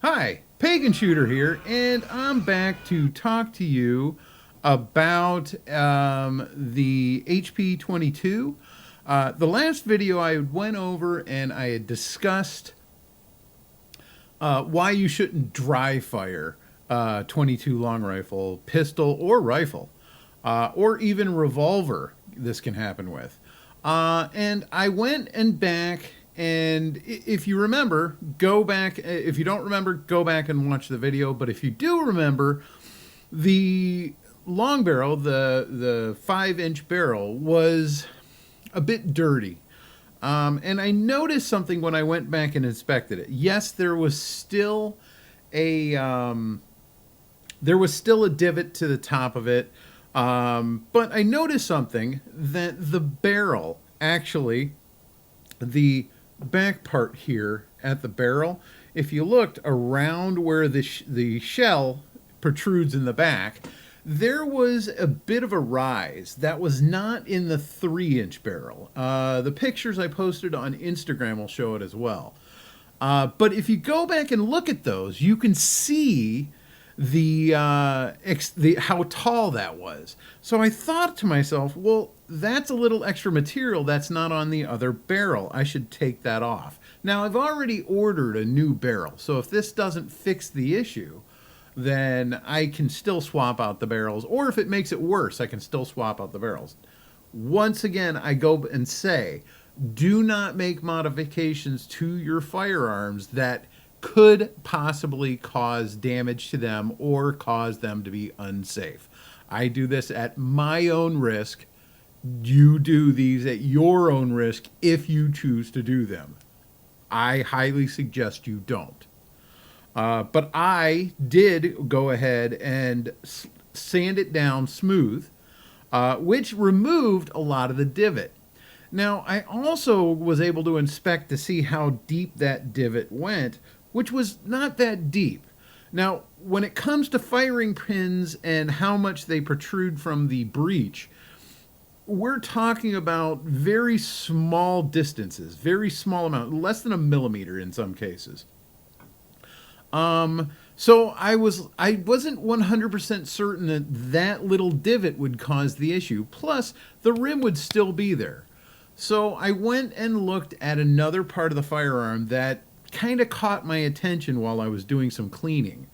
Hi, Pagan Shooter here, and I'm back to talk to you about the HP22. The last video I went over and I had discussed why you shouldn't dry fire 22 long rifle, pistol, or rifle, or even revolver. This can happen with. And I went and back, and if you remember, go back. If you don't remember, go back and watch the video. But if you do remember, the long barrel, the 5-inch barrel, was a bit dirty. And I noticed something when I went back and inspected it. Yes, there was still a divot to the top of it. But I noticed something, that the barrel, actually, the back part here at the barrel, if you looked around where the shell protrudes in the back, there was a bit of a rise that was not in the 3-inch barrel. The pictures I posted on Instagram will show it as well. But if you go back and look at those, you can see how tall that was. So I thought to myself, well, that's a little extra material that's not on the other barrel. I should take that off. Now, I've already ordered a new barrel, so if this doesn't fix the issue, then I can still swap out the barrels, or if it makes it worse, I can still swap out the barrels. Once again, I go and say, do not make modifications to your firearms that could possibly cause damage to them or cause them to be unsafe. I do this at my own risk. You do these at your own risk if you choose to do them. I highly suggest you don't. But I did go ahead and sand it down smooth, which removed a lot of the divot. Now, I also was able to inspect to see how deep that divot went, which was not that deep. Now, when it comes to firing pins and how much they protrude from the breech, we're talking about very small distances, very small amount, less than a millimeter in some cases. So I wasn't 100% certain that that little divot would cause the issue. Plus, the rim would still be there. So I went and looked at another part of the firearm that kind of caught my attention while I was doing some cleaning.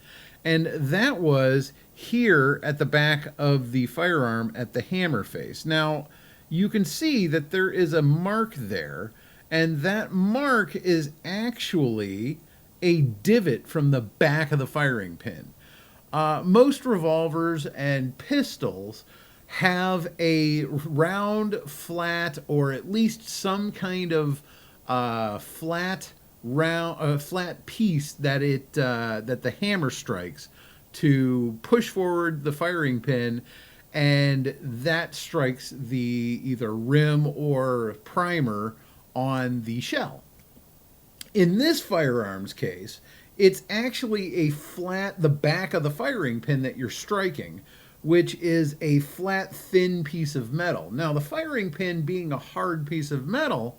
And that was here at the back of the firearm at the hammer face. Now, you can see that there is a mark there, and that mark is actually a divot from the back of the firing pin. Most revolvers and pistols have a round, flat, or at least some kind of flat piece that that the hammer strikes to push forward the firing pin, and that strikes the either rim or primer on the shell. In this firearm's case, it's actually the back of the firing pin that you're striking, which is a flat, thin piece of metal. Now, the firing pin, being a hard piece of metal,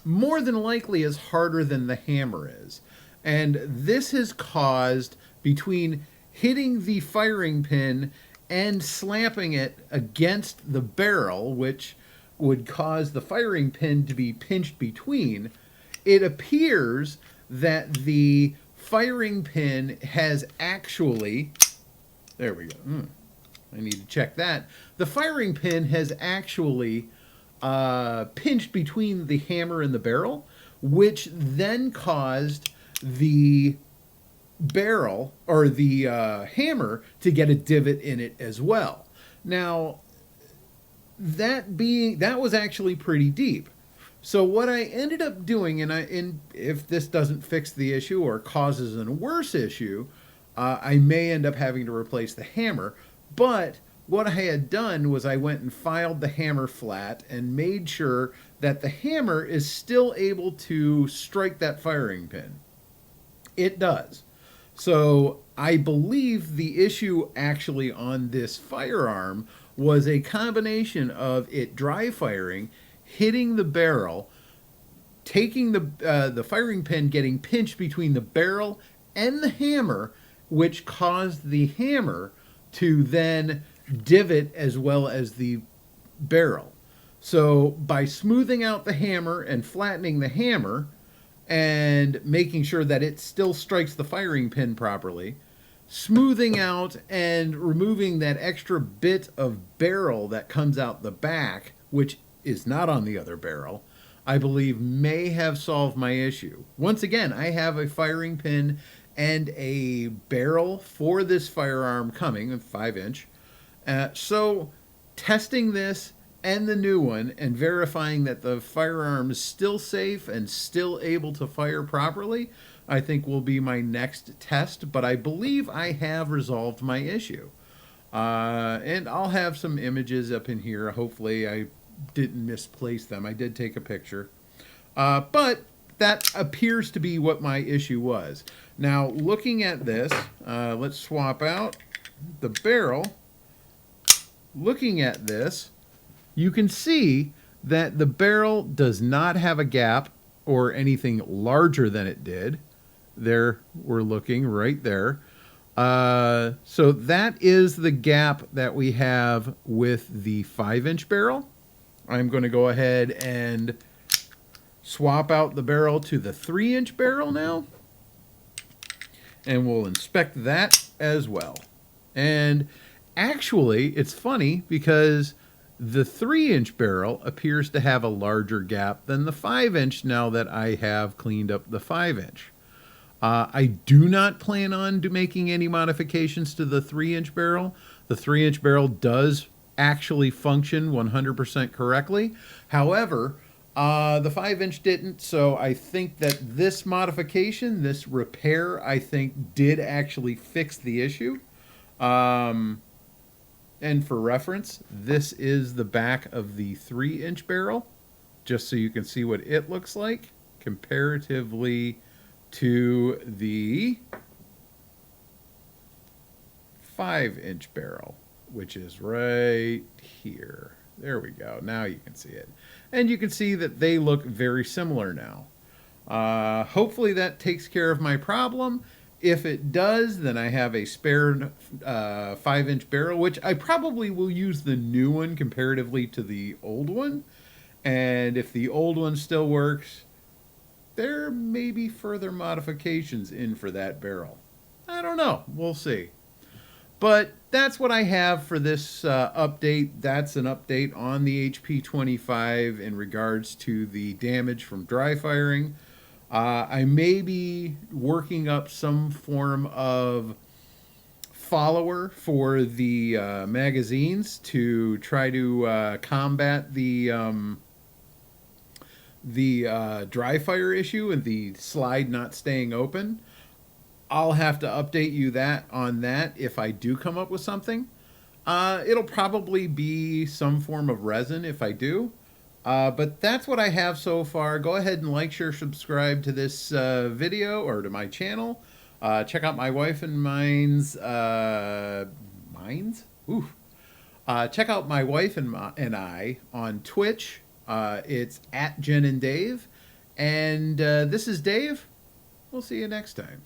more than likely is harder than the hammer is. And this has caused, between hitting the firing pin and slapping it against the barrel, which would cause the firing pin to be pinched between, it appears that the firing pin has actually, there we go, I need to check that. The firing pin has actually pinched between the hammer and the barrel, which then caused the barrel, or the hammer, to get a divot in it as well. Now, that was actually pretty deep. So what I ended up doing, and if this doesn't fix the issue or causes a worse issue, I may end up having to replace the hammer. But what I had done was I went and filed the hammer flat and made sure that the hammer is still able to strike that firing pin. It does. So I believe the issue actually on this firearm was a combination of it dry firing, hitting the barrel, taking the firing pin, getting pinched between the barrel and the hammer, which caused the hammer to then divot as well as the barrel. So by smoothing out the hammer and flattening the hammer and making sure that it still strikes the firing pin properly, smoothing out and removing that extra bit of barrel that comes out the back, which is not on the other barrel, I believe may have solved my issue. Once again, I have a firing pin and a barrel for this firearm coming, a 5-inch. So testing this and the new one and verifying that the firearm is still safe and still able to fire properly, I think will be my next test. But I believe I have resolved my issue. And I'll have some images up in here. Hopefully I didn't misplace them. I did take a picture. But that appears to be what my issue was. Now, looking at this, let's swap out the barrel. Looking at this, you can see that the barrel does not have a gap or anything larger than it did. There, we're looking right there. So that is the gap that we have with the 5-inch barrel. I'm going to go ahead and swap out the barrel to the 3-inch barrel now. And we'll inspect that as well. And actually, it's funny because the 3-inch barrel appears to have a larger gap than the 5-inch now that I have cleaned up the 5-inch. I do not plan on making any modifications to the 3-inch barrel. The 3-inch barrel does actually function 100% correctly. However, the 5-inch didn't, so I think that this modification, this repair, I think did actually fix the issue. And for reference, this is the back of the 3-inch barrel, just so you can see what it looks like comparatively to the 5-inch barrel, which is right here. There we go. Now you can see it. And you can see that they look very similar now. Hopefully that takes care of my problem. If it does, then I have a spare 5-inch barrel, which I probably will use the new one comparatively to the old one. And if the old one still works, there may be further modifications in for that barrel. I don't know. We'll see. But that's what I have for this update. That's an update on the HP25 in regards to the damage from dry firing. I may be working up some form of follower for the magazines to try to combat the dry fire issue and the slide not staying open. I'll have to update you on that if I do come up with something. It'll probably be some form of resin if I do. But that's what I have so far. Go ahead and like, share, subscribe to this video or to my channel. Check out my wife and mine's check out my wife and I on Twitch. It's @Jen and Dave. And this is Dave. We'll see you next time.